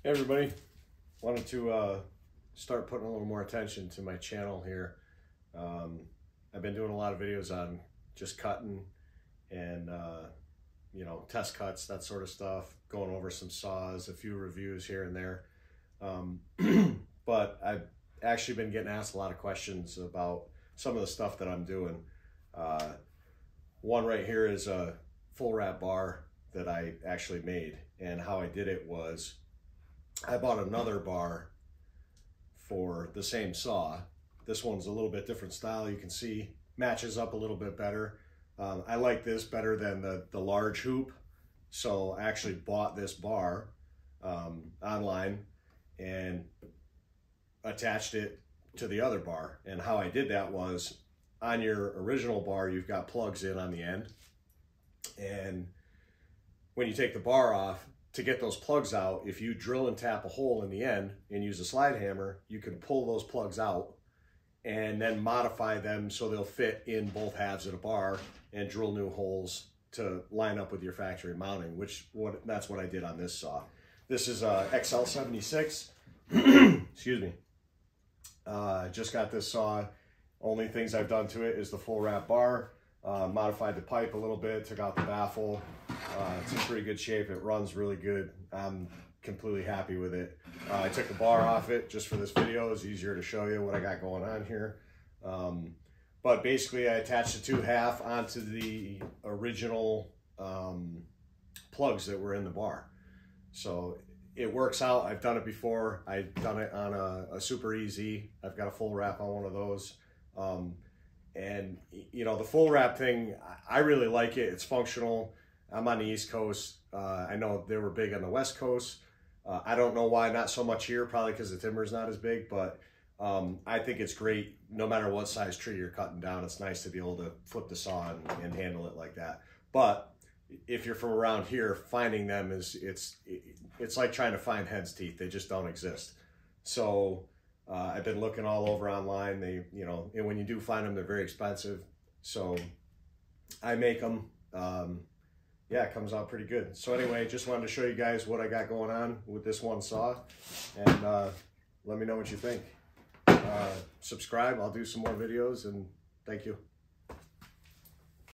Hey everybody, wanted to start putting a little more attention to my channel here. I've been doing a lot of videos on just cutting and test cuts, that sort of stuff, going over some saws, a few reviews here and there. But I've actually been getting asked a lot of questions about some of the stuff that I'm doing. One right here is a full wrap bar that I actually made, and how I did it was I bought another bar for the same saw. This one's a little bit different style. You can see matches up a little bit better. I like this better than the large hoop. So I actually bought this bar online and attached it to the other bar. And how I did that was, on your original bar, you've got plugs in on the end. And when you take the bar off, to get those plugs out, if you drill and tap a hole in the end and use a slide hammer, you can pull those plugs out and then modify them so they'll fit in both halves of the bar and drill new holes to line up with your factory mounting, that's what I did on this saw. This is a XL76. Excuse me. Just got this saw. Only things I've done to it is the full wrap bar. Modified the pipe a little bit, took out the baffle. It's in pretty good shape. It runs really good. I'm completely happy with it. I took the bar off it just for this video. It's easier to show you what I got going on here. But basically I attached the 2.5 onto the original plugs that were in the bar. So it works out. I've done it before. I've done it on a Super Easy. I've got a full wrap on one of those. And the full wrap thing, I really like it. It's functional. I'm on the East Coast. I know they were big on the West Coast. I don't know why not so much here, probably because the timber's not as big, but I think it's great no matter what size tree you're cutting down. It's nice to be able to flip the saw and handle it like that. But if you're from around here, finding them it's like trying to find hen's teeth. They just don't exist. So I've been looking all over online. And when you do find them, they're very expensive. So I make them. Yeah, it comes out pretty good. So anyway, just wanted to show you guys what I got going on with this one saw, and let me know what you think. Subscribe. I'll do some more videos, and thank you.